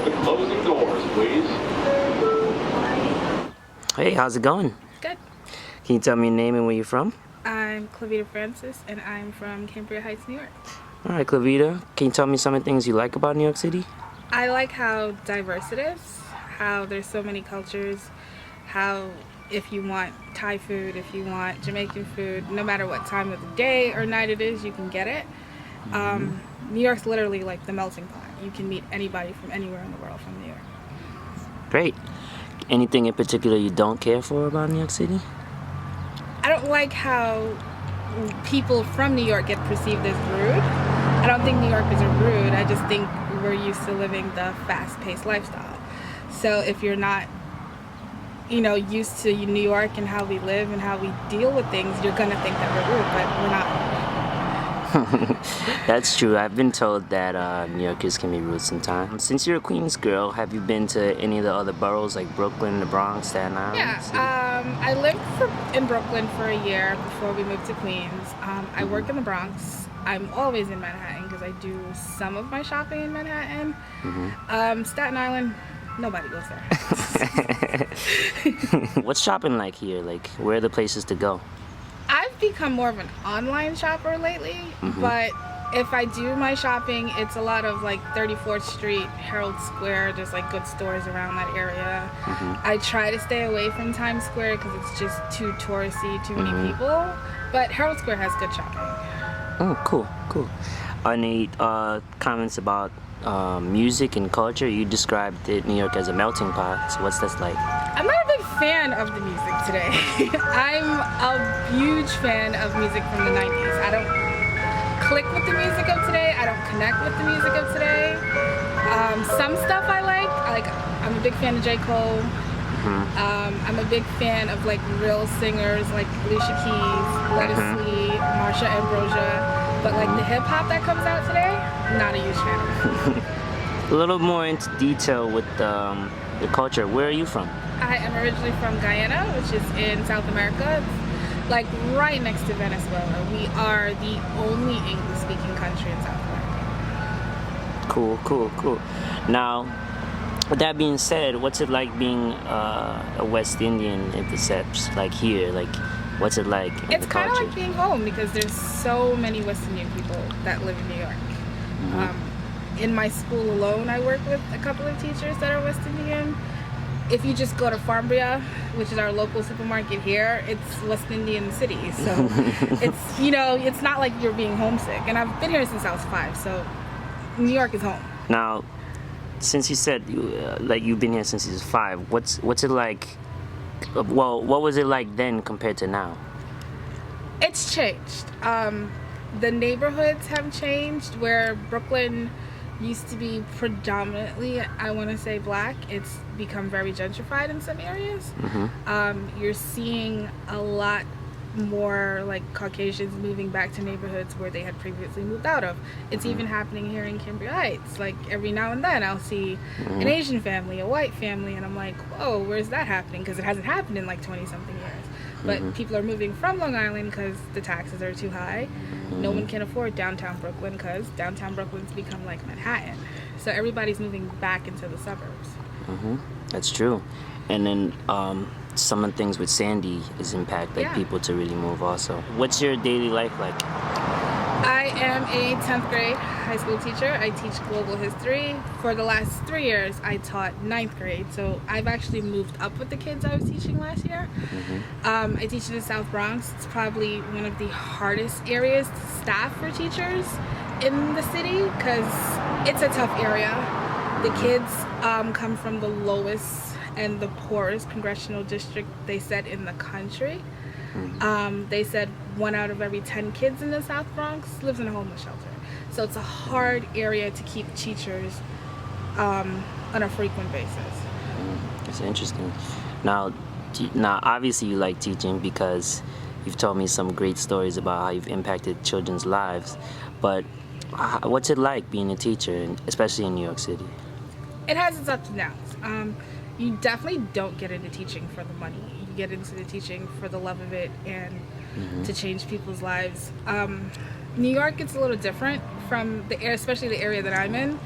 the closing doors, please. Hey, how's it going? Good. Can you tell me your name and where you're from? I'm Clevita Francis, and I'm from Cambria Heights, New York. All right, Clevita, can you tell me some of the things you like about New York City? I like how diverse it is, how there's so many cultures, how if you want Thai food, if you want Jamaican food, no matter what time of the day or night it is, you can get it. New York's literally like the melting pot. You can meet anybody from anywhere in the world from New York. Great. Anything in particular you don't care for about New York City? I don't like how people from New York get perceived as rude. I don't think New Yorkers are rude. I just think we're used to living the fast-paced lifestyle. So if you're not, used to New York and how we live and how we deal with things, you're gonna think that we're rude, but we're not. That's true. I've been told that New Yorkers can be rude sometimes. Since you're a Queens girl, have you been to any of the other boroughs like Brooklyn, the Bronx, Staten Island? Yeah, I lived in Brooklyn for a year before we moved to Queens. I work in the Bronx. I'm always in Manhattan because I do some of my shopping in Manhattan. Staten Island, nobody goes there. What's shopping like here? Like, where are the places to go? I've become more of an online shopper lately, but if I do my shopping, it's a lot of like 34th Street, Herald Square. There's like good stores around that area. I try to stay away from Times Square because it's just too touristy, too many people. But Herald Square has good shopping. Oh, cool. Any comments about music and culture? You described New York as a melting pot. So what's that like? I'm not a big fan of the music today. I'm a huge fan of music from the 90s. I don't click with the music of today. I don't connect with the music of today. Some stuff I like. I'm a big fan of J. Cole. I'm a big fan of like real singers like Alicia Keys, Lettuce Lee, Marsha Ambrosia. But like the hip hop that comes out today, not a huge fan of. A little more into detail with the culture. Where are you from? I am originally from Guyana, which is in South America. It's like right next to Venezuela. We are the only English-speaking country in South America. Cool. Now, with that being said, what's it like being a West Indian in the Seps, like here? Like, what's it like? It's kind of like being home because there's so many West Indian people that live in New York. In my school alone, I work with a couple of teachers that are West Indian. If you just go to Farmbria, which is our local supermarket here, it's West Indian city. So it's not like you're being homesick. And I've been here since I was 5, so New York is home. Now, since you said you've been here since you was 5, what's it like? Well, what was it like then compared to now? It's changed. The neighborhoods have changed. Where Brooklyn used to be predominantly, I want to say, black, it's become very gentrified in some areas. You're seeing a lot more like Caucasians moving back to neighborhoods where they had previously moved out of. It's even happening here in Cambria Heights. Like every now and then I'll see an Asian family, a white family, and I'm like, whoa, where's that happening? Because it hasn't happened in like 20 something years. But people are moving from Long Island because the taxes are too high. No one can afford downtown Brooklyn because downtown Brooklyn's become like Manhattan. So everybody's moving back into the suburbs. That's true. And then some of the things with Sandy is impact people to really move also. What's your daily life like? I am a 10th grade high school teacher. I teach global history. For the last 3 years, I taught 9th grade. So I've actually moved up with the kids I was teaching last year. I teach in the South Bronx. It's probably one of the hardest areas to staff for teachers in the city because it's a tough area. The kids come from the lowest and the poorest congressional district, they said, in the country. They said 1 out of every 10 kids in the South Bronx lives in a homeless shelter. So it's a hard area to keep teachers on a frequent basis. That's interesting. Now, obviously you like teaching because you've told me some great stories about how you've impacted children's lives. But what's it like being a teacher, especially in New York City? It has its ups and downs. You definitely don't get into teaching for the money. You get into the teaching for the love of it and to change people's lives. New York, it's a little different from especially the area that I'm in.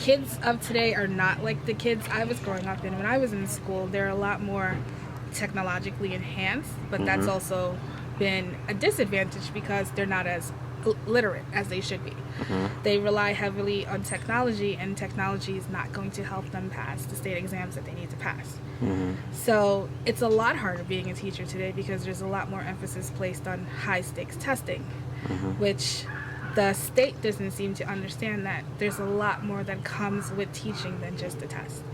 kids of today are not like the kids I was growing up in. When I was in school, they're a lot more technologically enhanced, but that's also been a disadvantage because they're not as literate as they should be. They rely heavily on technology, and technology is not going to help them pass the state exams that they need to pass. So it's a lot harder being a teacher today because there's a lot more emphasis placed on high stakes testing, which the state doesn't seem to understand that there's a lot more that comes with teaching than just a test.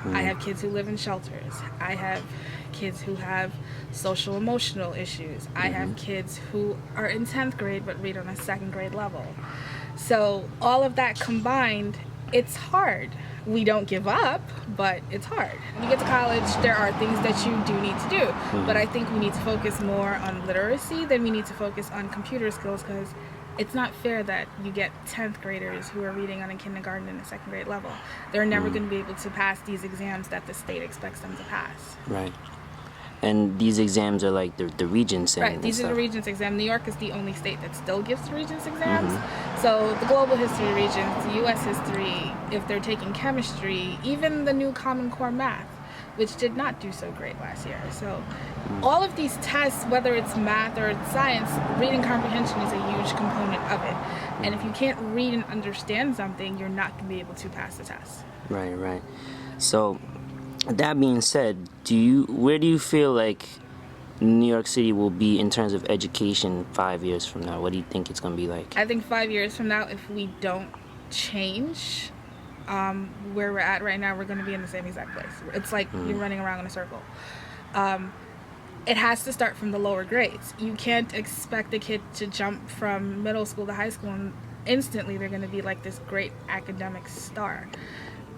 I have kids who live in shelters. I have kids who have social emotional issues. I have kids who are in 10th grade but read on a 2nd grade level. So all of that combined, it's hard. We don't give up, but it's hard. When you get to college, there are things that you do need to do, but I think we need to focus more on literacy than we need to focus on computer skills, because it's not fair that you get 10th graders who are reading on a kindergarten and a 2nd grade level. They're never going to be able to pass these exams that the state expects them to pass. Right. And these exams are like the Regents and right, these are the Regents exam. New York is the only state that still gives the Regents exams. So the global history Regents, the U.S. history, if they're taking chemistry, even the new Common Core math, which did not do so great last year. So all of these tests, whether it's math or it's science, reading comprehension is a huge component of it. And if you can't read and understand something, you're not going to be able to pass the test. Right, right. So that being said, where do you feel like New York City will be in terms of education 5 years from now? What do you think it's going to be like? I think 5 years from now, if we don't change where we're at right now, we're going to be in the same exact place. It's like you're running around in a circle. It has to start from the lower grades. You can't expect a kid to jump from middle school to high school and instantly they're going to be like this great academic star.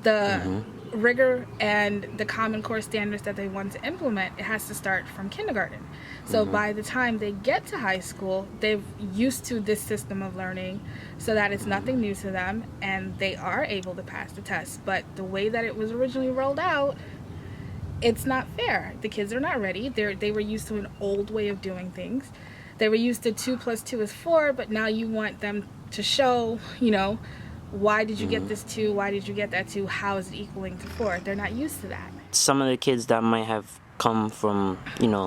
The rigor and the Common Core standards that they want to implement, it has to start from kindergarten. So by the time they get to high school, they're used to this system of learning so that it's nothing new to them and they are able to pass the test. But the way that it was originally rolled out, it's not fair. The kids are not ready. They were used to an old way of doing things. They were used to 2 + 2 is 4, but now you want them to show, why did you get this 2? Why did you get that 2? How is it equaling to 4? They're not used to that. Some of the kids that might have come from,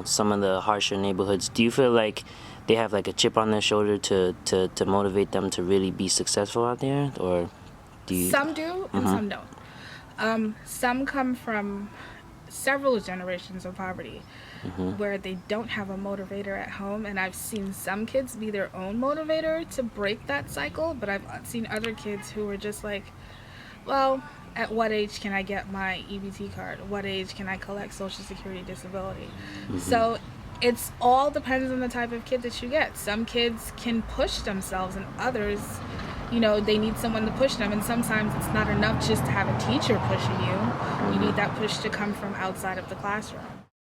some of the harsher neighborhoods, do you feel like they have like a chip on their shoulder to motivate them to really be successful out there? Or do you... Some do and some don't. Some come from several generations of poverty where they don't have a motivator at home, and I've seen some kids be their own motivator to break that cycle, but I've seen other kids who were just like, well, at what age can I get my EBT card? What age can I collect Social Security disability? So it's all depends on the type of kid that you get. Some kids can push themselves and others, they need someone to push them, and sometimes it's not enough just to have a teacher pushing you. You need that push to come from outside of the classroom.